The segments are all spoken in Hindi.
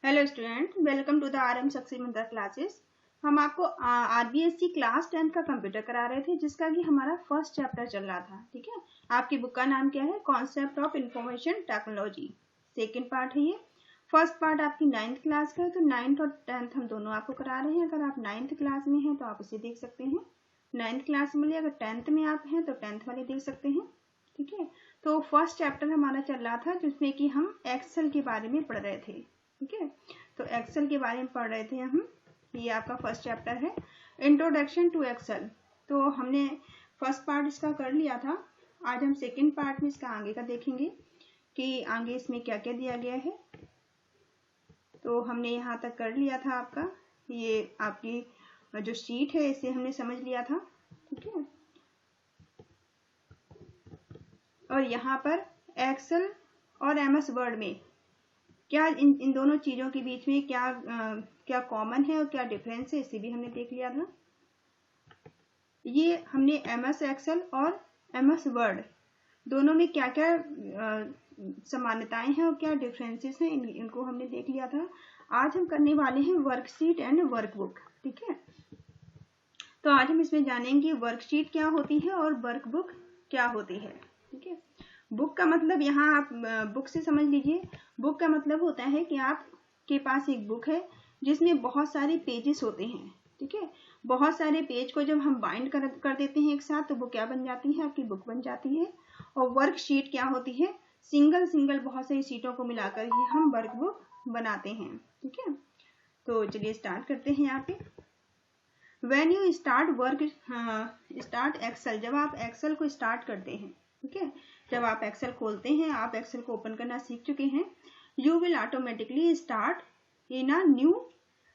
Hello student, welcome to the RM success mantra classes. हम आपको RBSc क्लास 10 का कंप्यूटर करा रहे थे, जिसका कि हमारा फर्स्ट चैप्टर चल रहा था। ठीक है, आपकी बुक का नाम क्या है? Concept of information technology. Second part है ये। फर्स्ट पार्ट आपकी 9th क्लास का है, तो 9th और 10th हम दोनों आपको करा रहे हैं। अगर आप 9th क्लास में हैं तो आप उसे देख सकते हैं 9th क्लास में, अगर 10th में आप हैं तो 10th वाले देख सकते हैं। ठीक है, तो फर्स्ट चैप्टर हमारा चल रहा था जिसमें कि हम एक्सेल के बारे में पढ़ रहे थे। ठीक है, तो एक्सेल के बारे में पढ़ रहे थे हम। ये आपका फर्स्ट चैप्टर है, इंट्रोडक्शन टू एक्सेल। तो हमने फर्स्ट पार्ट इसका कर लिया था। आज हम सेकंड पार्ट में इसका आगे का देखेंगे कि आगे इसमें क्या क्या दिया गया है। तो हमने यहाँ तक कर लिया था आपका, ये आपकी जो शीट है इसे हमने समझ लिया था। ठीक है, और यहाँ पर एक्सेल और MS वर्ड में क्या इन दोनों चीजों के बीच में क्या कॉमन है और क्या डिफरेंस है, इसे भी हमने देख लिया था। ये हमने MS एक्सेल और MS वर्ड दोनों में क्या क्या समानताएं हैं और क्या डिफरेंसेस हैं, इनको हमने देख लिया था। आज हम करने वाले हैं वर्कशीट एंड वर्कबुक। ठीक है, तो आज हम इसमें जानेंगे वर्कशीट क्या होती है और वर्कबुक क्या होती है। ठीक है, बुक का मतलब यहाँ आप बुक से समझ लीजिए। बुक का मतलब होता है कि आपके पास एक बुक है जिसमें बहुत सारे पेजेस होते हैं। ठीक है, बहुत सारे पेज को जब हम बाइंड कर देते हैं एक साथ, तो वो क्या बन जाती है? आपकी बुक बन जाती है। और वर्कशीट क्या होती है? सिंगल बहुत सारी शीटों को मिलाकर ही हम वर्कबुक बनाते हैं। ठीक है, तो चलिए स्टार्ट करते हैं। यहाँ पे When you start एक्सेल, जब आप एक्सेल को स्टार्ट करते हैं, ठीक है, जब आप एक्सेल खोलते हैं, आप एक्सेल को ओपन करना सीख चुके हैं, you will automatically start in a new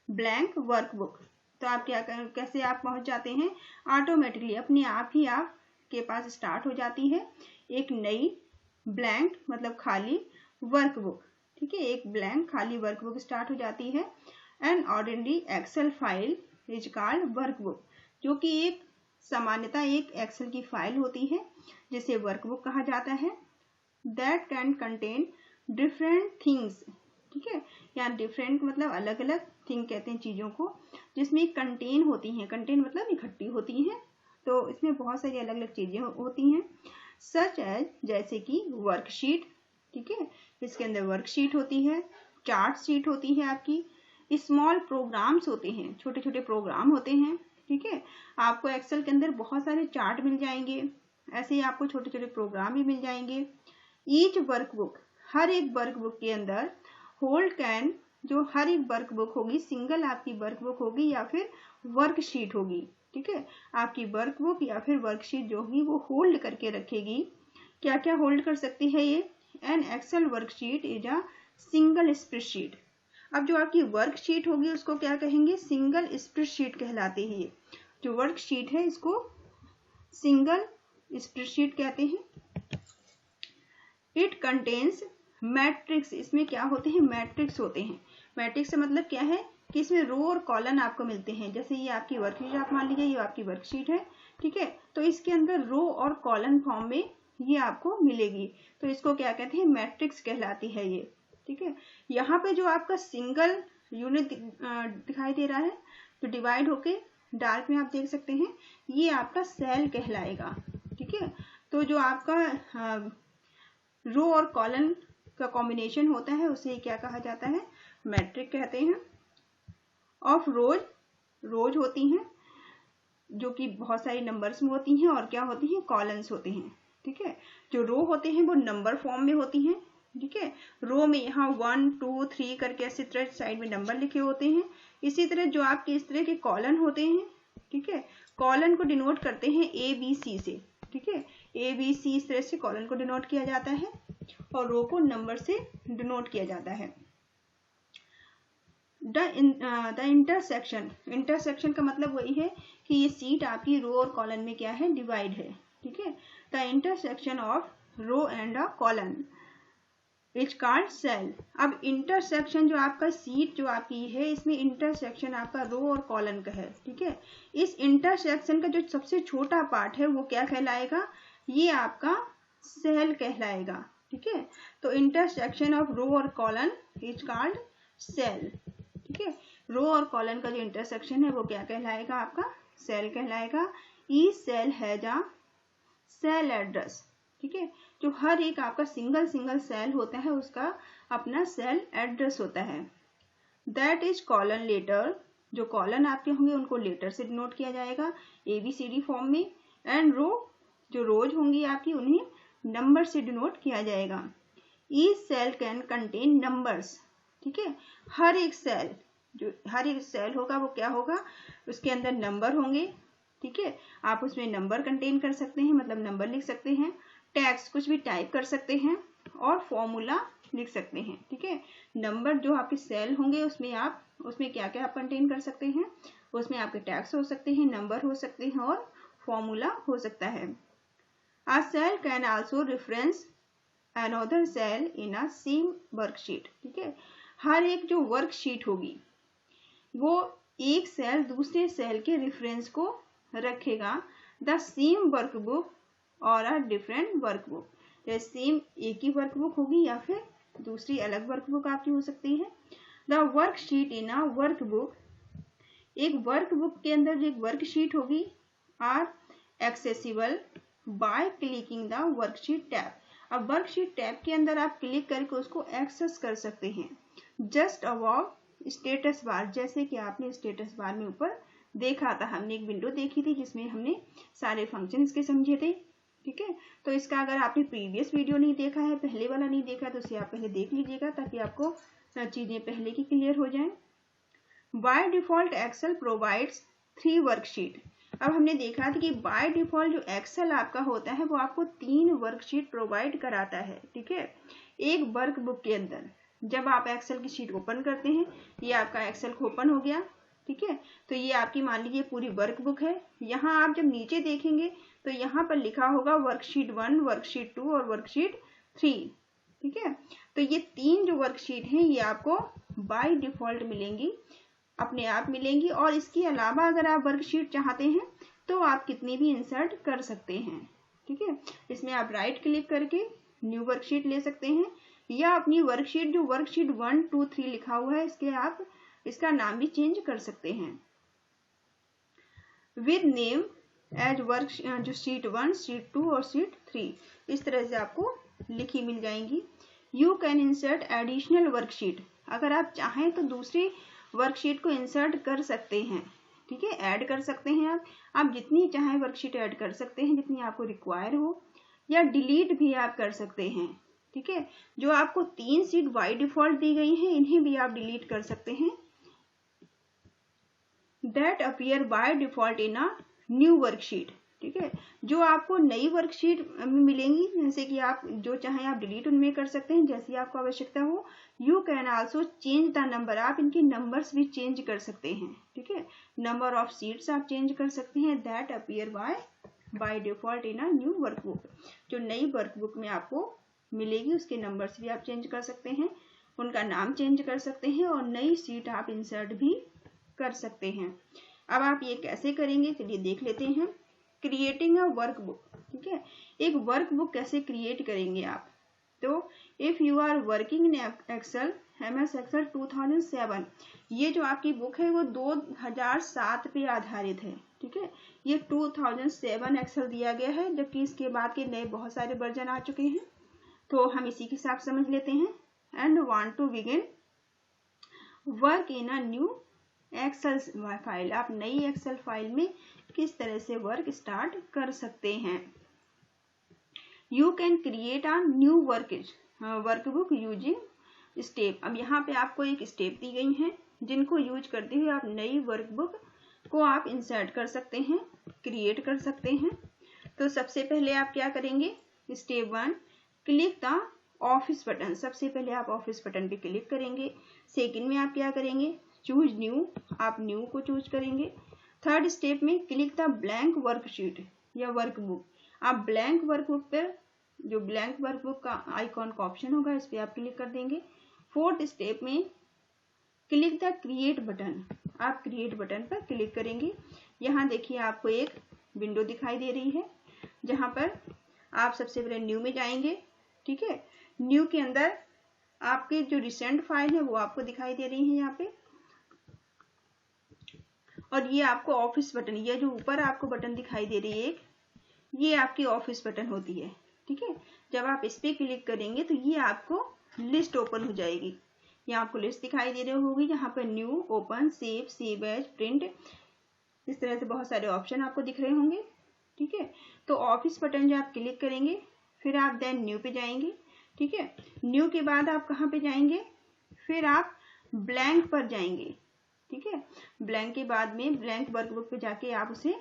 blank workbook. तो आप कैसे आप पहुंच जाते हैं? ऑटोमेटिकली अपने आप ही आपके पास स्टार्ट हो जाती है एक नई ब्लैंक मतलब खाली वर्कबुक। ठीक है, एक ब्लैंक खाली वर्कबुक स्टार्ट हो जाती है। An ordinary Excel file is called workbook, जो कि एक सामान्यतः एक एक्सेल की फाइल होती है जिसे वर्कबुक कहा जाता है। That can contain different things. ठीक है, यहाँ डिफरेंट मतलब अलग अलग थिंग कहते हैं चीजों को, जिसमें कंटेन होती हैं। कंटेन मतलब इकट्ठी होती हैं, तो इसमें बहुत सारी अलग अलग चीजें होती हैं। सच एज जैसे कि वर्कशीट। ठीक है, इसके अंदर वर्कशीट होती है, चार्ट शीट होती है आपकी, स्मॉल प्रोग्राम्स होते हैं, छोटे छोटे प्रोग्राम होते हैं। ठीक है, आपको एक्सेल के अंदर बहुत सारे चार्ट मिल जाएंगे, ऐसे ही आपको छोटे छोटे प्रोग्राम भी मिल जाएंगे। ईच वर्कबुक, हर एक वर्कबुक के अंदर होल्ड कैन, जो हर एक वर्कबुक होगी, सिंगल आपकी वर्कबुक होगी या फिर वर्कशीट होगी। ठीक है, आपकी वर्कबुक या फिर वर्कशीट जो होगी वो होल्ड करके रखेगी। क्या क्या होल्ड कर सकती है ये? An Excel worksheet is a single spreadsheet. अब जो आपकी वर्कशीट होगी उसको क्या कहेंगे? सिंगल स्प्रेडशीट कहलाती है। जो वर्कशीट है इसको सिंगल स्प्रेडशीट कहते हैं। इट कंटेन्स मैट्रिक्स, इसमें क्या होते हैं? मैट्रिक्स होते हैं। मैट्रिक्स से मतलब क्या है कि इसमें रो और कॉलम आपको मिलते हैं। जैसे ये आपकी वर्कशीट, आप मान लीजिए ये आपकी वर्कशीट है। ठीक है, तो इसके अंदर रो और कॉलम फॉर्म में ये आपको मिलेगी, तो इसको क्या कहते हैं? मैट्रिक्स कहलाती है ये। ठीक है, यहाँ पे जो आपका सिंगल यूनिट दिखाई दे रहा है, तो डिवाइड होके डार्क में आप देख सकते हैं, ये आपका सेल कहलाएगा। ठीक है, तो जो आपका रो और कॉलम का कॉम्बिनेशन होता है उसे क्या कहा जाता है? मैट्रिक कहते हैं। ऑफ रोज, रोज होती हैं जो कि बहुत सारी नंबर्स में होती हैं, और क्या होती हैं? कॉलम्स होते हैं। ठीक है, जो रो होते हैं वो नंबर फॉर्म में होती हैं। ठीक है, रो में यहाँ 1 2 3 करके ऐसे तरह साइड में नंबर लिखे होते हैं। इसी तरह जो आपके इस तरह के कॉलम होते हैं, ठीक है, कॉलम को डिनोट करते हैं ABC से। ठीक है, ABC इस तरह से कॉलम को डिनोट किया जाता है और रो को नंबर से डिनोट किया जाता है। द इंटरसेक्शन, इंटरसेक्शन का मतलब वही है कि ये सीट आपकी रो और कॉलम में क्या है? डिवाइड है। ठीक है, the intersection of row and a column is called cell. अब इंटरसेक्शन जो आपका सीट जो आपकी है, इसमें इंटरसेक्शन आपका रो और कॉलम का है। ठीक है, इस इंटरसेक्शन का जो सबसे छोटा पार्ट है वो क्या कहलाएगा? ये आपका सेल कहलाएगा। ठीक है, तो इंटरसेक्शन ऑफ रो और कॉलम इज कॉल्ड सेल, ठीक है। रो और कॉलन का जो इंटरसेक्शन है वो क्या कहलाएगा, आपका सेल कहलाएगा। Each cell has a cell address, ठीक है। जो हर एक आपका सिंगल सेल होता है उसका अपना सेल एड्रेस होता है। दैट इज कॉलन लेटर, जो कॉलन आपके होंगे उनको लेटर से डिनोट किया जाएगा ABCD फॉर्म में। एंड रो, जो रोज होंगी आपकी उन्हें नंबर से डिनोट किया जाएगा। Each cell can contain numbers, ठीक है। हर एक सेल होगा वो क्या होगा, उसके अंदर नंबर होंगे, ठीक है। आप उसमें नंबर कंटेन कर सकते हैं, मतलब नंबर लिख सकते हैं, टेक्स्ट कुछ भी टाइप कर सकते हैं और फॉर्मूला लिख सकते हैं, ठीक है। नंबर जो आपके सेल होंगे उसमें क्या क्या आप कंटेन कर सकते हैं, उसमें आपके टेक्स्ट हो सकते हैं, नंबर हो सकते हैं और फॉर्मूला हो सकता है। A cell can also reference another cell in a same worksheet, ठीक है। हर एक जो वर्कशीट होगी वो एक सेल दूसरे सेल के रेफरेंस को रखेगा। द सेम वर्कबुक और अ डिफरेंट वर्कबुक, सेम एक ही वर्कबुक होगी या फिर दूसरी अलग वर्कबुक आपकी हो सकती है। The worksheet in a workbook, एक वर्कबुक के अंदर जो एक वर्कशीट होगी, are accessible by clicking the worksheet tab. अब वर्कशीट टैब के अंदर आप क्लिक करके उसको एक्सेस कर सकते हैं। जस्ट अबव स्टेटस बार, जैसे कि आपने स्टेटस बार में ऊपर देखा था, हमने एक विंडो देखी थी जिसमें हमने सारे फंक्शन इसके समझे थे, ठीक है। तो इसका अगर आपने प्रीवियस वीडियो नहीं देखा है, पहले वाला नहीं देखा है, तो उसे आप पहले देख लीजिएगा ताकि आपको चीजें पहले की क्लियर हो जाएं। By default Excel provides 3 worksheet. अब हमने देखा था कि बाय डिफॉल्ट जो एक्सेल आपका होता है वो आपको 3 वर्कशीट प्रोवाइड कराता है, ठीक है। एक वर्कबुक के अंदर जब आप एक्सेल की शीट ओपन करते हैं, ये आपका एक्सेल ओपन हो गया, ठीक है। तो ये आपकी मान लीजिए पूरी वर्कबुक है। यहाँ आप जब नीचे देखेंगे तो यहाँ पर लिखा होगा वर्कशीट 1, वर्कशीट 2 और वर्कशीट 3, ठीक है। तो ये 3 जो वर्कशीट हैं ये आपको बाय डिफॉल्ट मिलेंगी, अपने आप मिलेंगी। और इसके अलावा अगर आप वर्कशीट चाहते हैं तो आप कितनी भी इंसर्ट कर सकते हैं, ठीक है। इसमें आप राइट क्लिक करके न्यू वर्कशीट ले सकते हैं या अपनी वर्कशीट जो वर्कशीट 1, 2, 3 लिखा हुआ है इसका नाम भी चेंज कर सकते हैं। विद नेम एज वर्क, जो शीट 1, शीट 2 और शीट 3 इस तरह से आपको लिखी मिल जाएंगी। You can insert additional worksheet, अगर आप चाहें तो दूसरी वर्कशीट को इंसर्ट कर सकते हैं, ठीक है। ऐड कर सकते हैं आप जितनी चाहें वर्कशीट ऐड कर सकते हैं जितनी आपको रिक्वायर हो, या डिलीट भी आप कर सकते हैं, ठीक है। जो आपको 3 शीट बाय डिफॉल्ट दी गई हैं इन्हें भी आप डिलीट कर सकते हैं। That appear by default in a new worksheet, ठीक है। जो आपको नई वर्कशीट मिलेंगी, जैसे कि आप जो चाहें आप डिलीट उनमें कर सकते हैं जैसी आपको आवश्यकता हो। You can also change the number, आप इनके नंबर्स भी चेंज कर सकते हैं, ठीक है। नंबर ऑफ सीट्स आप चेंज कर सकते हैं। That appear by default in a new workbook, जो नई वर्कबुक में आपको मिलेगी उसके नंबर्स भी आप चेंज कर सकते हैं, उनका नाम चेंज कर सकते हैं और नई सीट आप इंसर्ट भी कर सकते हैं। अब आप ये कैसे करेंगे चलिए देख लेते हैं। क्रिएटिंग अ वर्कबुक, ठीक है। एक वर्कबुक कैसे क्रिएट करेंगे आप, तो if you are working in Excel MS Excel 2007, ये जो आपकी बुक है वो 2007 पे आधारित है, ठीक है। ये 2007 एक्सेल दिया गया है, जबकि इसके बाद के नए बहुत सारे वर्जन आ चुके हैं, तो हम इसी के साथ समझ लेते हैं। And want to begin work in a new Excel file, आप नई एक्सेल फाइल में किस तरह से वर्क स्टार्ट कर सकते हैं। You can create a new workbook using step. अब यहाँ पे आपको एक स्टेप दी गई हैं जिनको यूज करते हुए आप नई वर्कबुक को आप इंसर्ट कर सकते हैं, क्रिएट कर सकते हैं। तो सबसे पहले आप क्या करेंगे, step 1 click the office button, सबसे पहले आप ऑफिस बटन पे क्लिक करेंगे। सेकंड में आप क्या करेंगे, चूज न्यू, आप न्यू को चूज करेंगे। थर्ड स्टेप में क्लिक द ब्लैंक वर्कशीट या वर्कबुक, आप ब्लैंक वर्कबुक पर जो ब्लैंक वर्कबुक का आइकॉन का ऑप्शन होगा इस पर आप क्लिक कर देंगे। फोर्थ स्टेप में क्लिक द क्रिएट बटन, आप क्रिएट बटन पर क्लिक करेंगे। यहाँ देखिए आपको एक विंडो दिखाई दे रही है जहाँ पर आप सबसे पहले न्यू में जाएंगे, ठीक है। न्यू के अंदर आपके जो रिसेंट फाइल है वो आपको दिखाई दे रही है यहाँ पे। और ये आपको ऑफिस बटन, ये जो ऊपर आपको बटन दिखाई दे रही है एक, ये आपकी ऑफिस बटन होती है। ठीक है, जब आप इस पे क्लिक करेंगे तो ये आपको लिस्ट ओपन हो जाएगी। यहाँ आपको लिस्ट दिखाई दे रही होगी, यहाँ पर new, open, save, save as, print, इस तरह से बहुत सारे ऑप्शन आपको दिख रहे होंगे। ठीक है, तो ऑफिस बटन जो आप क्लिक करेंगे, फिर आप देन न्यू पे जाएंगे। ठीक है, न्यू के बाद आप कहाँ पे जाएंगे, फिर आप ब्लैंक पर जाएंगे। ठीक है, ब्लैंक के बाद में ब्लैंक वर्कबुक पे जाके आप उसे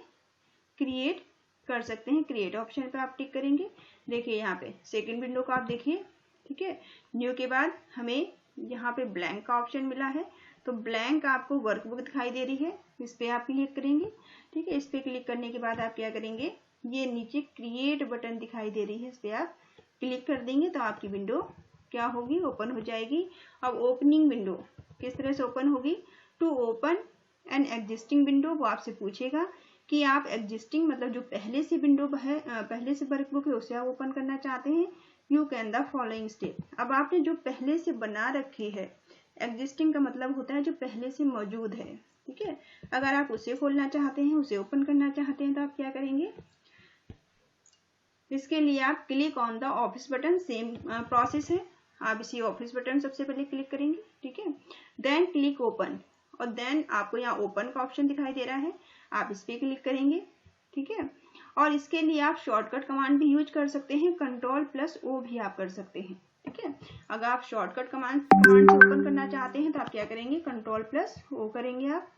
क्रिएट कर सकते हैं। क्रिएट ऑप्शन पे आप टिक करेंगे। देखिए यहाँ पे सेकंड विंडो को आप देखिए। ठीक है, न्यू के बाद हमें यहाँ पे ब्लैंक का ऑप्शन मिला है, तो ब्लैंक आपको वर्कबुक दिखाई दे रही है, इस पे आप क्लिक करेंगे। ठीक है, इस पे क्लिक करने के बाद आप क्या करेंगे, ये नीचे क्रिएट बटन दिखाई दे रही है, इस पे आप क्लिक कर देंगे तो आपकी विंडो क्या होगी, ओपन हो जाएगी। अब ओपनिंग विंडो किस तरह से ओपन होगी, to open an existing window, वो आपसे पूछेगा कि आप एग्जिस्टिंग मतलब जो पहले से विंडो है, पहले से वर्कबुक है उसे आप ओपन करना चाहते हैं। You can the following step, अब आपने जो पहले से बना रखी है, एग्जिस्टिंग का मतलब होता है जो पहले से मौजूद है। ठीक है, अगर आप उसे खोलना चाहते हैं, उसे ओपन करना चाहते हैं तो आप क्या करेंगे, इसके लिए आप click on the office button, same process है, आप इसी ऑफिस बटन सबसे पहले क्लिक करेंगे। ठीक है, देन क्लिक ओपन, और देन आपको यहाँ ओपन का ऑप्शन दिखाई दे रहा है, आप इस पे क्लिक करेंगे। ठीक है, और इसके लिए आप शॉर्टकट कमांड भी यूज कर सकते हैं, Ctrl+O भी आप कर सकते हैं। ठीक है, अगर आप शॉर्टकट कमांड से ओपन करना चाहते हैं तो आप क्या करेंगे, Ctrl+O करेंगे आप।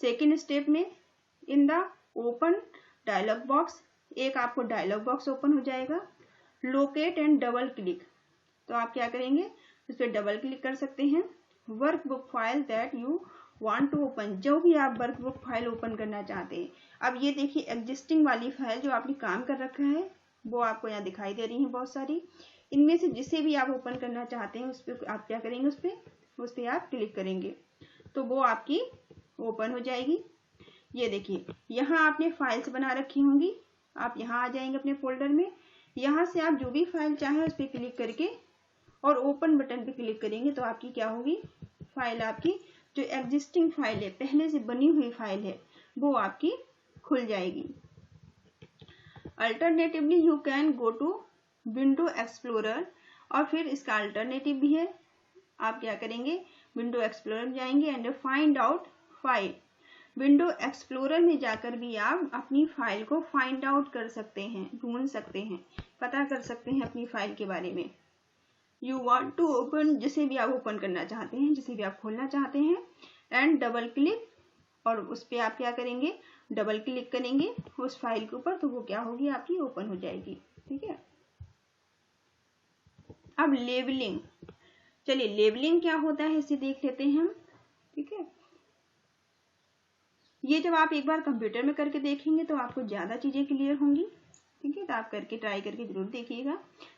सेकेंड स्टेप में in the open dialog box, एक आपको डायलॉग बॉक्स ओपन हो जाएगा, लोकेट एंड डबल क्लिक, तो आप क्या करेंगे, उस पर डबल क्लिक कर सकते हैं। Workbook file that you want to open, जो भी आप वर्कबुक फाइल ओपन करना चाहते हैं। अब ये देखिए एग्जिस्टिंग वाली फाइल जो आपने काम कर रखा है वो आपको यहाँ दिखाई दे रही है बहुत सारी, इनमें से जिसे भी आप ओपन करना चाहते हैं उस पर आप क्या करेंगे, उस पर आप क्लिक करेंगे तो वो आपकी ओपन हो जाएगी। ये देखिए यहाँ आपने फाइल्स बना रखी होंगी, आप यहाँ आ जाएंगे अपने फोल्डर में, यहाँ से आप जो भी फाइल चाहें उस पर क्लिक करके और ओपन बटन पे क्लिक करेंगे तो आपकी क्या होगी, फाइल आपकी जो एग्जिस्टिंग फाइल है, पहले से बनी हुई फाइल है, वो आपकी खुल जाएगी। Alternatively you can go to window explorer, और फिर इसका अल्टरनेटिव भी है, आप क्या करेंगे, विंडो एक्सप्लोरर में जाएंगे and find out file. Window explorer में जाकर भी आप अपनी फाइल को फाइंड आउट कर सकते हैं, ढूंढ सकते हैं, पता कर सकते हैं अपनी फाइल के बारे में। यू वांट टू ओपन, जिसे भी आप ओपन करना चाहते हैं, जिसे भी आप खोलना चाहते हैं, एंड डबल क्लिक, और उस पर आप क्या करेंगे, डबल क्लिक करेंगे उस फाइल के ऊपर, तो वो क्या होगी, आपकी ओपन हो जाएगी। ठीक है, अब लेबलिंग, चलिए लेबलिंग क्या होता है इसे देख लेते हैं हम। ठीक है, ये जब आप एक बार कंप्यूटर में करके देखेंगे तो आपको ज्यादा चीजें क्लियर होंगी। ठीक है, तो आप करके ट्राई करके जरूर देखिएगा।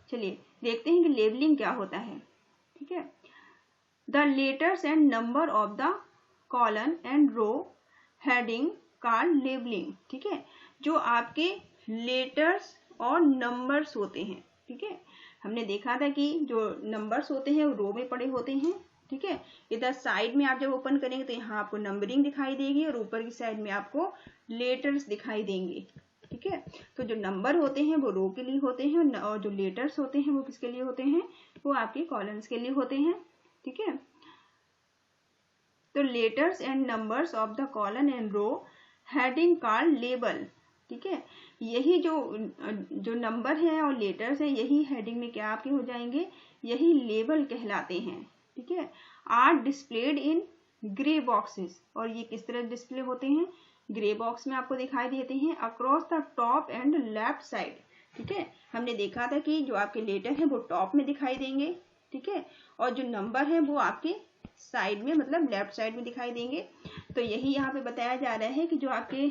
चलिए देखते हैं कि लेबलिंग क्या होता है। ठीक है, the letters and number of the column and row heading called labeling. ठीक है, जो आपके लेटर्स और नंबर्स होते हैं। ठीक है, हमने देखा था कि जो नंबर्स होते हैं वो रो में पड़े होते हैं। ठीक है, इधर साइड में आप जब ओपन करेंगे तो यहाँ आपको नंबरिंग दिखाई देगी और ऊपर की साइड में आपको लेटर्स दिखाई देंगे। ठीक है, तो जो नंबर होते हैं वो रो के लिए होते हैं और जो लेटर्स होते हैं वो किसके लिए होते हैं, वो आपके कॉलम्स के लिए होते हैं। ठीक है, तो letters and numbers of the column and row heading called label. ठीक है, यही जो नंबर है और लेटर्स है, यही हेडिंग में क्या आपके हो जाएंगे, यही लेबल कहलाते हैं। ठीक है, are displayed in grey boxes, और ये किस तरह डिस्प्ले होते हैं, ग्रे बॉक्स में आपको दिखाई देते हैं, across the top and left side. ठीक है, हमने देखा था कि जो आपके लेटर है वो टॉप में दिखाई देंगे। ठीक है, और जो नंबर है वो आपके साइड में मतलब लेफ्ट साइड में दिखाई देंगे। तो यही यहाँ पे बताया जा रहा है कि जो आपके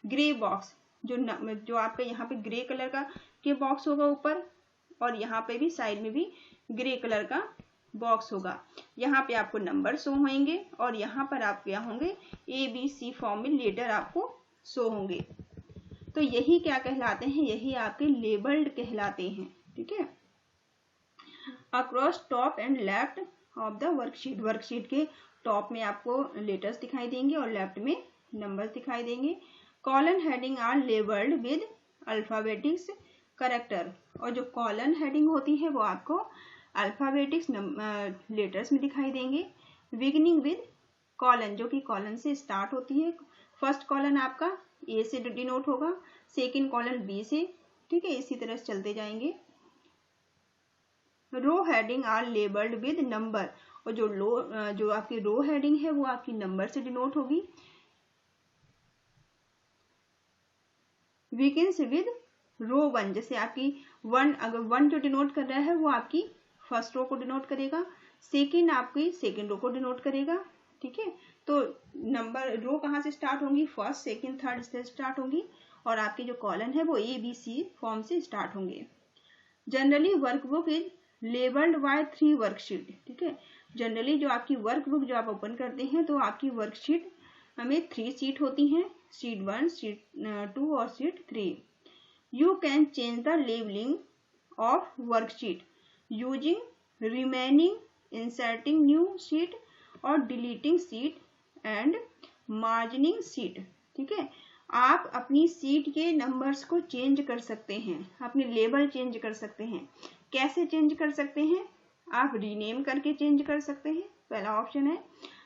ग्रे बॉक्स, जो आपके यहाँ पे ग्रे कलर का के बॉक्स होगा ऊपर, और यहाँ पे भी साइड में भी ग्रे कलर का बॉक्स होगा, यहाँ पे आपको नंबर शो होंगे और यहाँ पर आप क्या होंगे, ABC फॉर्म में लेटर आपको शो होंगे। तो यही क्या कहलाते हैं, यही आपके लेबल्ड कहलाते हैं। ठीक है, across top and left of the worksheet. Worksheet के टॉप में आपको लेटर्स दिखाई देंगे और लेफ्ट में नंबर्स दिखाई देंगे। Column heading are labelled with alphabetics character, और जो कॉलन हेडिंग होती है वो आपको अल्फाबेटिक्स लेटर्स में दिखाई देंगे। बिगिनिंग विद कॉलन, जो कि कॉलन से स्टार्ट होती है। फर्स्ट कॉलन आपका ए से डिनोट होगा, सेकेंड कॉलन बी से, ठीक है, इसी तरह से चलते जाएंगे। Row heading are labelled with number, और जो आपकी रो हेडिंग है वो आपकी नंबर से डिनोट होगी। बिगिंस विद रो 1, जैसे आपकी 1, अगर 1 जो डिनोट कर रहा है वो आपकी फर्स्ट रो को डिनोट करेगा, सेकेंड आपकी सेकेंड रो को डिनोट करेगा, ठीक है। तो नंबर रो कहाँ से स्टार्ट होंगी, फर्स्ट सेकेंड थर्ड से स्टार्ट होंगी, और आपकी जो कॉलन है वो ABC फॉर्म से स्टार्ट होंगे। Generally workbook is labelled by 3 worksheet, ठीक है। जनरली जो आपकी वर्कबुक जो आप ओपन करते हैं तो आपकी वर्कशीट हमें 3 शीट होती हैं, शीट 1, शीट 2 और sheet 3। You can change the labelling of worksheet using remaining, inserting new sheet और डिलीटिंग शीट एंड मार्जिनिंग शीट, ठीक है। आप अपनी सीट के नंबर्स को चेंज कर सकते हैं, अपनी लेबल चेंज कर सकते हैं। कैसे चेंज कर सकते हैं, आप रीनेम करके चेंज कर सकते हैं, पहला ऑप्शन है।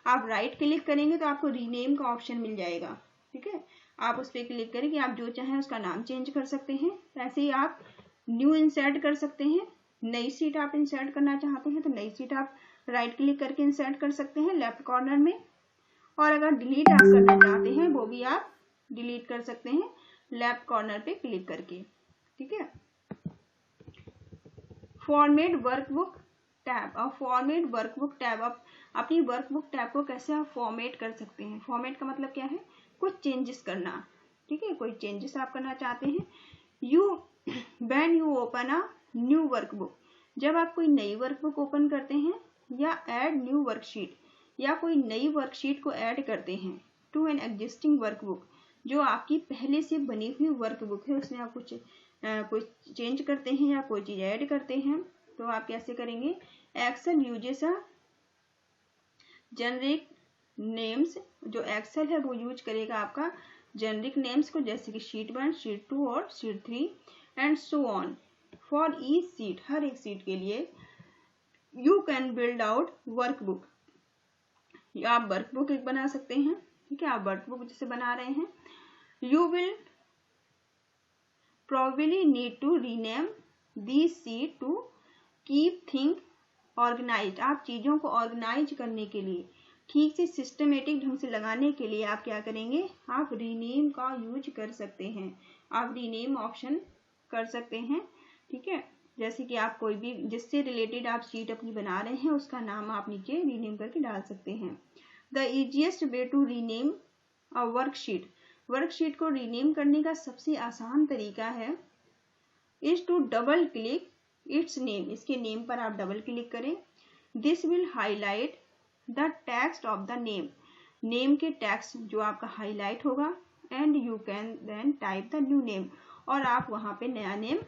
आप राइट क्लिक करेंगे तो आपको रीनेम का ऑप्शन मिल जाएगा, ठीक है। आप उस पर क्लिक करेंगे, आप जो चाहें उसका नाम चेंज कर सकते हैं। ऐसे ही आप न्यू इंसर्ट कर सकते हैं, नई सीट आप इंसर्ट करना चाहते हैं तो नई सीट आप राइट क्लिक करके इंसर्ट कर सकते हैं लेफ्ट कॉर्नर में। और अगर डिलीट आप करना चाहते हैं वो भी आप डिलीट कर सकते हैं लेफ्ट कॉर्नर पे क्लिक करके, ठीक है। फॉर्मेट वर्कबुक टैब, और फॉर्मेट वर्कबुक टैब, आप अपनी वर्कबुक टैब को कैसे आप फॉर्मेट कर सकते हैं। फॉर्मेट का मतलब क्या है, कुछ चेंजेस करना, ठीक है, कोई चेंजेस आप करना चाहते हैं। When you open a new workbook, जब आप कोई नई वर्कबुक ओपन करते हैं, या ऐड न्यू वर्कशीट, या कोई नई वर्कशीट को ऐड करते हैं टू एन एग्जिस्टिंग वर्कबुक, जो आपकी पहले से बनी हुई वर्कबुक है उसमें आप कुछ चेंज करते हैं या कोई चीज ऐड करते हैं, तो आप कैसे करेंगे। Excel uses a generic names, जो एक्सेल है वो यूज करेगा आपका जेनरिक नेम्स को, जैसे कि शीट 1, शीट 2 और sheet 3 and so on for each sheet, हर एक सीट के लिए। You can build out workbook, आप वर्कबुक एक बना सकते हैं, ठीक है। आप वर्कबुक जैसे बना रहे हैं। You will probably need to rename these sheet to keep things organized, आप चीजों को ऑर्गेनाइज करने के लिए, ठीक से सिस्टमेटिक ढंग से लगाने के लिए आप क्या करेंगे, आप रीनेम का यूज कर सकते हैं। आप रीनेम ऑप्शन कर सकते हैं, ठीक है। जैसे कि आप कोई भी जिससे रिलेटेड आप शीट अपनी बना रहे हैं उसका नाम आप नीचे रीनेम करके डाल सकते हैं। The easiest way to rename a worksheet, worksheet को रीनेम करने का सबसे आसान तरीका है is to double click its name, इसके नेम पर आप डबल क्लिक करें। This will highlight the text of the name, name के टेक्स्ट जो आपका हाईलाइट होगा, and you can then type the new name, और आप वहां पे नया नेम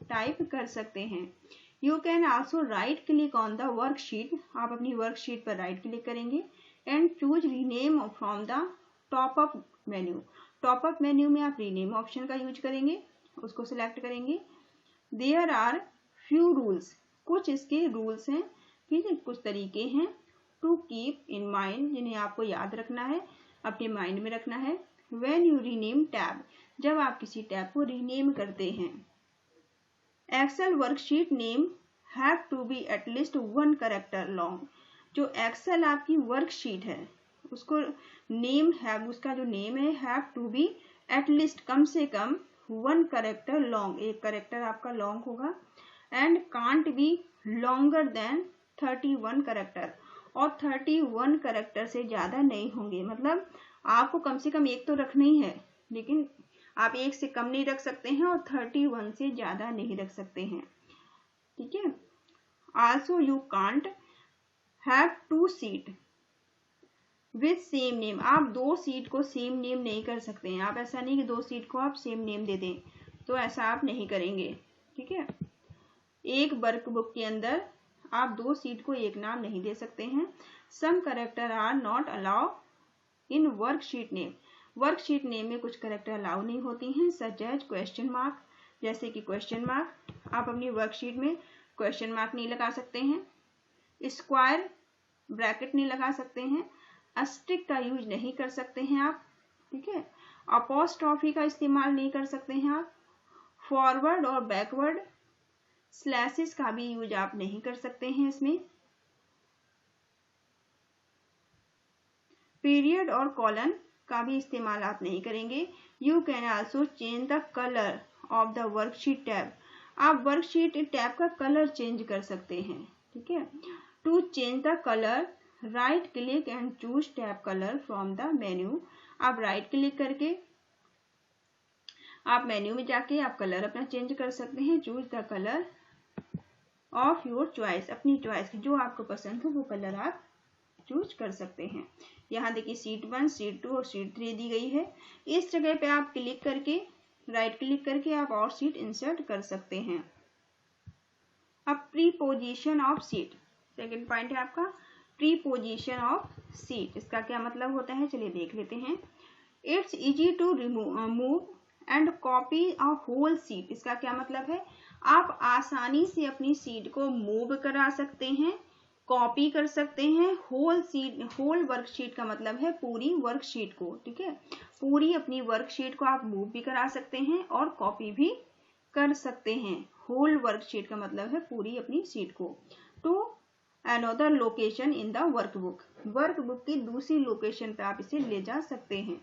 टाइप कर सकते हैं। You can also right click on the worksheet, आप अपनी वर्कशीट पर राइट क्लिक करेंगे and choose rename from the top up menu, top up menu में आप रीनेम ऑप्शन का यूज करेंगे, उसको सिलेक्ट करेंगे। देयर आर फ्यू रूल्स, कुछ इसके रूल्स हैं, ठीक है, कुछ तरीके हैं। टू कीप इन माइंड, जिन्हें आपको याद रखना है, अपने माइंड में रखना है। व्हेन यू रीनेम टैब, जब आप किसी टैब को रीनेम करते हैं। Excel worksheet name have to be at least 1 character long, जो एक्सेल आपकी वर्कशीट है उसको नेम है, उसका जो नेम है हैव टू बी एटलीस्ट, कम से कम 1 कैरेक्टर लॉन्ग, एक कैरेक्टर आपका लॉन्ग होगा। And can't be longer than 31 character, और 31 कैरेक्टर से ज्यादा नहीं होंगे। मतलब आपको कम से कम एक तो रखना ही है, लेकिन आप एक से कम नहीं रख सकते हैं और 31 से ज्यादा नहीं रख सकते हैं, ठीक है। Also you can't have 2 seat with same name, आप 2 सीट को सेम नेम नहीं कर सकते हैं। आप ऐसा नहीं कि 2 सीट को आप सेम नेम दे दें, तो ऐसा आप नहीं करेंगे, ठीक है। एक वर्कबुक के अंदर आप दो सीट को एक नाम नहीं दे सकते हैं। Some character are not allow in worksheet name. Worksheet name में कुछ कैरेक्टर अलाउ नहीं होती हैं, सच एज क्वेश्चन मार्क, जैसे कि क्वेश्चन मार्क। आप अपनी वर्कशीट में क्वेश्चन मार्क नहीं लगा सकते हैं, स्क्वायर ब्रैकेट नहीं लगा सकते हैं, अस्टिक का यूज नहीं कर सकते हैं आप, ठीक है। अपोस्ट्रॉफी का इस्तेमाल नहीं कर सकते हैं आप। फॉरवर्ड और बैकवर्ड स्लैशेस का भी यूज आप नहीं कर सकते हैं इसमें। पीरियड और कॉलन का भी इस्तेमाल आप नहीं करेंगे। You can also change the colour of the worksheet tab. आप वर्कशीट टैब का कलर चेंज कर सकते हैं, ठीक है। To change the colour right click and choose tab colour from the menu. आप राइट क्लिक करके आप मेन्यू में जाके आप कलर अपना चेंज कर सकते हैं। Choose the colour of your choice, अपनी चॉइस की जो आपको पसंद हो वो कलर आप चूज कर सकते हैं। यहाँ देखिए सीट 1, सीट 2 और सीट 3 दी गई है। इस जगह पे आप क्लिक करके राइट क्लिक करके आप और सीट इंसर्ट कर सकते हैं। अब preposition of seat, second point है आपका प्रीपोजिशन ऑफ सीट। इसका क्या मतलब होता है, चलिए देख लेते हैं। It's easy to move and copy a whole sheet. इसका क्या मतलब है, आप आसानी से अपनी सीट को मूव करा सकते हैं, कॉपी कर सकते हैं। होल सीट, होल वर्कशीट का मतलब है पूरी वर्कशीट को, ठीक है। पूरी अपनी वर्कशीट को आप मूव भी करा सकते हैं और कॉपी भी कर सकते हैं। होल वर्कशीट का मतलब है पूरी अपनी सीट को। To another location in the workbook, workbook की दूसरी लोकेशन पे आप इसे ले जा सकते हैं।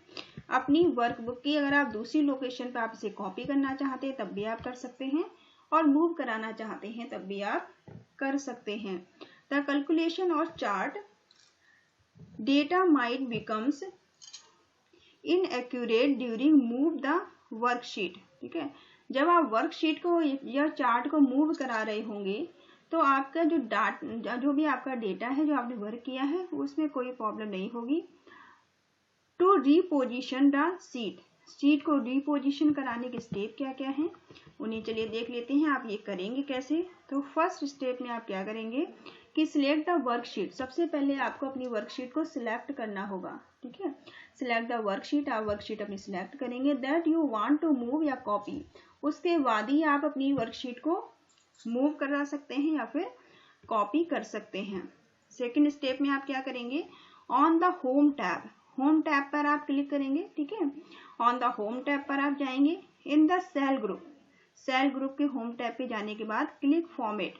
अपनी वर्कबुक की अगर आप दूसरी लोकेशन पे आप इसे कॉपी करना चाहते हैं तब भी आप कर सकते हैं, और मूव कराना चाहते हैं तब भी आप कर सकते हैं। द कैलकुलेशन और chart data might becomes inaccurate during move the worksheet, ठीक है। जब आप वर्कशीट को या चार्ट को मूव करा रहे होंगे तो आपका जो भी आपका डेटा है जो आपने वर्क किया है उसमें कोई प्रॉब्लम नहीं होगी। To reposition the sheet, sheet को रीपोजिशन कराने के स्टेप क्या क्या हैं उन्हें चलिए देख लेते हैं। आप ये करेंगे कैसे, तो फर्स्ट स्टेप में आप क्या करेंगे कि सिलेक्ट द वर्कशीट। सबसे पहले आपको अपनी वर्कशीट को सिलेक्ट करना होगा, ठीक है। सिलेक्ट द वर्कशीट, आप वर्कशीट अपनी सिलेक्ट करेंगे that you want to move या कॉपी। उसके बाद ही आप अपनी वर्कशीट को मूव करा सकते हैं या फिर कॉपी कर सकते हैं। सेकेंड स्टेप में आप क्या करेंगे, on the home tab, home tab पर आप क्लिक करेंगे, ठीक है। ऑन द होम टैब पर आप जाएंगे। In the cell group, cell group के होम टैब पे जाने के बाद क्लिक फॉर्मेट,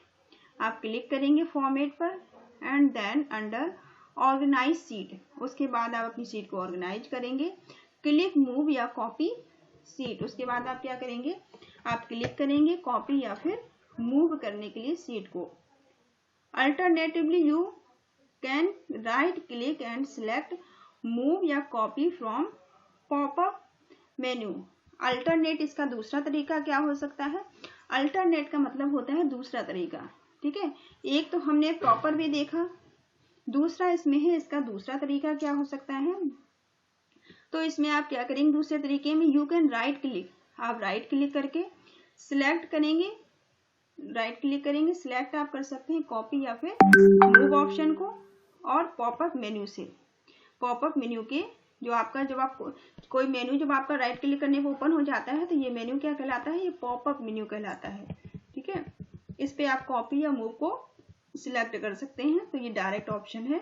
आप क्लिक करेंगे फॉर्मेट पर and then under organize sheet, उसके बाद आप अपनी सीट को ऑर्गेनाइज करेंगे। क्लिक मूव या कॉपी सीट, उसके बाद आप क्या करेंगे, आप क्लिक करेंगे कॉपी या फिर मूव करने के लिए सीट को। Alternatively you can right click and select move या copy from popup menu. Alternate इसका दूसरा तरीका क्या हो सकता है, अल्टरनेट का मतलब होता है दूसरा तरीका, ठीक है। एक तो हमने प्रॉपर वे देखा, दूसरा इसमें है इसका दूसरा तरीका क्या हो सकता है। तो इसमें आप क्या करेंगे, दूसरे तरीके में यू कैन राइट क्लिक, आप राइट क्लिक करके सिलेक्ट करेंगे, राइट क्लिक करेंगे सिलेक्ट आप कर सकते हैं कॉपी या फिर मूव ऑप्शन को, और पॉपअप मेन्यू से, पॉपअप मेन्यू के जो आपका जब आप कोई मेन्यू जब आपका राइट क्लिक करने पर ओपन हो जाता है तो ये मेन्यू क्या कहलाता है, ये पॉपअप मेन्यू कहलाता है, ठीक है। इस पे आप कॉपी या मूव को सिलेक्ट कर सकते हैं, तो ये डायरेक्ट ऑप्शन है।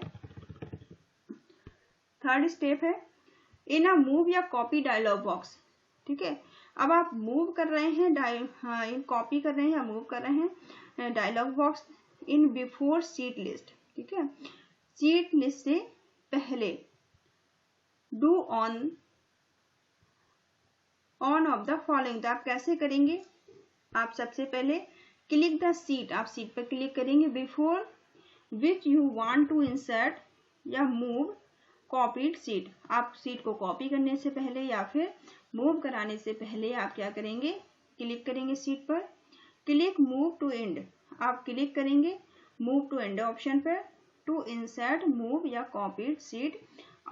थर्ड स्टेप है इन अ मूव या कॉपी डायलॉग बॉक्स, ठीक है। अब आप मूव कर रहे हैं, कॉपी कर रहे हैं या मूव कर रहे हैं dialog box in before sheet list, ठीक है। सीट लिस्ट से पहले do on of the following, तो आप कैसे करेंगे, आप सबसे पहले क्लिक द सीट, आप सीट पर क्लिक करेंगे before which you want to insert या मूव कॉपीड सीट। आप सीट को कॉपी करने से पहले या फिर मूव कराने से पहले आप क्या करेंगे, क्लिक करेंगे सीट पर। क्लिक मूव टू एंड, आप क्लिक करेंगे मूव टू एंड ऑप्शन पर। टू इंसर्ट मूव या copied sheet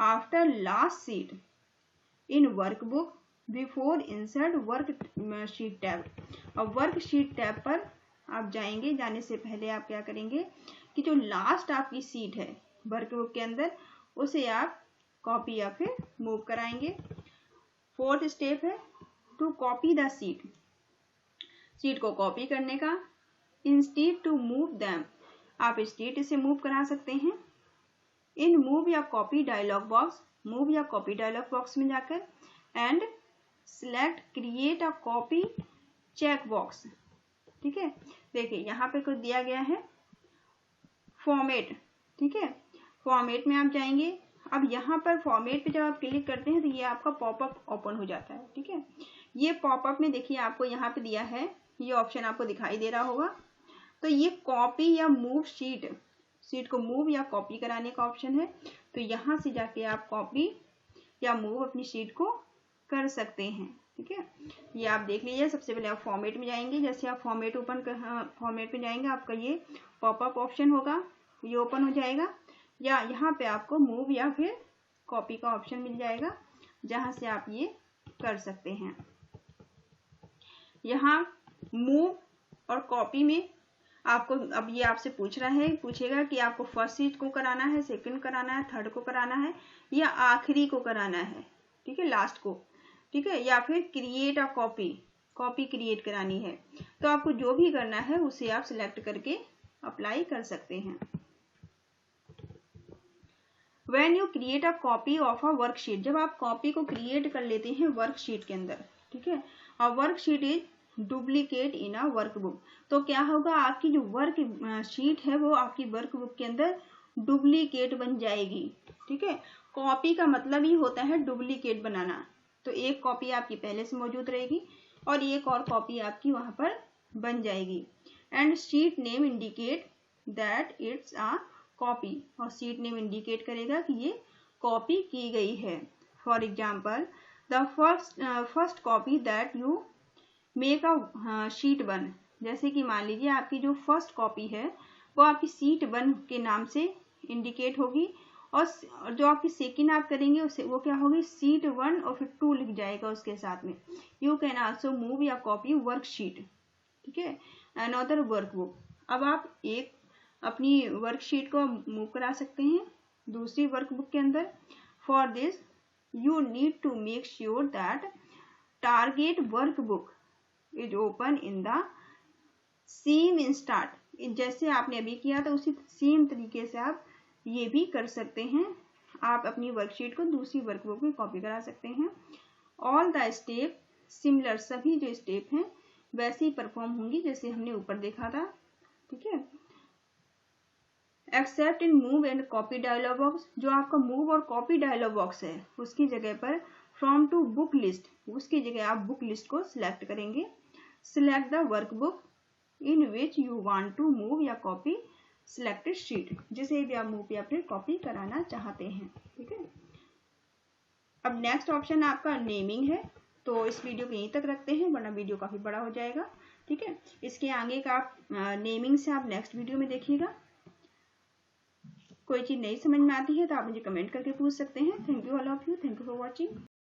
after last sheet in workbook before insert worksheet tab. और वर्क शीट टैब पर आप जाएंगे, जाने से पहले आप क्या करेंगे कि जो लास्ट आपकी सीट है वर्कबुक के अंदर उसे आप कॉपी या फिर मूव कराएंगे। फोर्थ स्टेप है to copy the sheet, sheet को कॉपी करने का। इंस्टेड टू मूव दैम, आप स्टेट से मूव करा सकते हैं। इन मूव या कॉपी डायलॉग बॉक्स, मूव या कॉपी डायलॉग बॉक्स में जाकर and select create a copy check box. ठीक है, देखिए यहाँ पे कुछ दिया गया है फॉर्मेट। ठीक है, फॉर्मेट में आप जाएंगे। अब यहाँ पर फॉर्मेट पे जब आप क्लिक करते हैं तो ये आपका पॉपअप ओपन हो जाता है। ठीक है, ये पॉपअप में देखिए आपको यहाँ पे दिया है, ये ऑप्शन आपको दिखाई दे रहा होगा। तो ये कॉपी या मूव शीट, सीट को मूव या कॉपी कराने का ऑप्शन है। तो यहाँ से जाके आप कॉपी या मूव अपनी शीट को कर सकते हैं। ठीक है, ये आप देख लीजिए। सबसे पहले आप फॉर्मेट में जाएंगे, जैसे आप फॉर्मेट में जाएंगे आपका ये पॉपअप ऑप्शन होगा, ये ओपन हो जाएगा। या यहाँ पे आपको मूव या फिर कॉपी का ऑप्शन मिल जाएगा, जहाँ से आप ये कर सकते हैं। यहाँ मूव और कॉपी में आपको अब ये आपसे पूछेगा कि आपको फर्स्ट सीट को कराना है, सेकंड कराना है, थर्ड को कराना है या आखिरी को कराना है। ठीक है, लास्ट को। ठीक है, या फिर क्रिएट अ कॉपी क्रिएट करानी है। तो आपको जो भी करना है उसे आप सिलेक्ट करके अप्लाई कर सकते हैं। When you create a copy of a worksheet, जब आप कॉपी को क्रिएट कर लेते हैं वर्कशीट के अंदर, ठीक है, और worksheet is duplicate in a workbook, तो क्या होगा, आपकी जो वर्क शीट है वो आपकी वर्कबुक के अंदर डुप्लीकेट बन जाएगी। ठीक है, कॉपी का मतलब ही होता है डुप्लीकेट बनाना। तो एक कॉपी आपकी पहले से मौजूद रहेगी और एक और कॉपी आपकी वहां पर बन जाएगी। And sheet name indicate that it's a copy, और सीट नेम इंडिकेट करेगा कि ये कॉपी की गई है। For example the first copy that you make a sheet 1, जैसे कि मान लीजिए आपकी जो फर्स्ट कॉपी है वो आपकी शीट 1 के नाम से इंडिकेट होगी, और जो आपकी सेकेंड आप करेंगे उसे वो क्या होगी, शीट 1 और फिर 2 लिख जाएगा उसके साथ में। यू कैन आल्सो मूव या कॉपी वर्कशीट। ठीक है, अनदर वर्कबुक, अब आप एक अपनी वर्कशीट को मूव करा सकते हैं दूसरी वर्कबुक के अंदर। For this you need to make sure that target workbook is open in the same instant, जैसे आपने अभी किया था उसी सेम तरीके से आप ये भी कर सकते हैं। आप अपनी वर्कशीट को दूसरी वर्कबुक में कॉपी करा सकते हैं। ऑल द स्टेप सिमिलर, सभी जो स्टेप हैं वैसे ही परफॉर्म होंगी जैसे हमने ऊपर देखा था। ठीक है, except in move and copy dialog box, जो आपका मूव और कॉपी डायलॉग बॉक्स है उसकी जगह पर फ्रॉम टू बुक लिस्ट, उसकी जगह आप बुक लिस्ट को सिलेक्ट करेंगे। Select the workbook in which you want to move या कॉपी सिलेक्टेड शीट, जिसे भी आप मूव या फिर कॉपी कराना चाहते हैं। ठीक है, अब नेक्स्ट ऑप्शन आपका नेमिंग है। तो इस वीडियो को यहीं तक रखते हैं वरना वीडियो काफी बड़ा हो जाएगा। ठीक है, इसके आगे का आप नेमिंग से आप नेक्स्ट वीडियो में देखिएगा। कोई चीज नहीं समझ में आती है तो आप मुझे कमेंट करके पूछ सकते हैं। Thank you all of you, thank you for watching.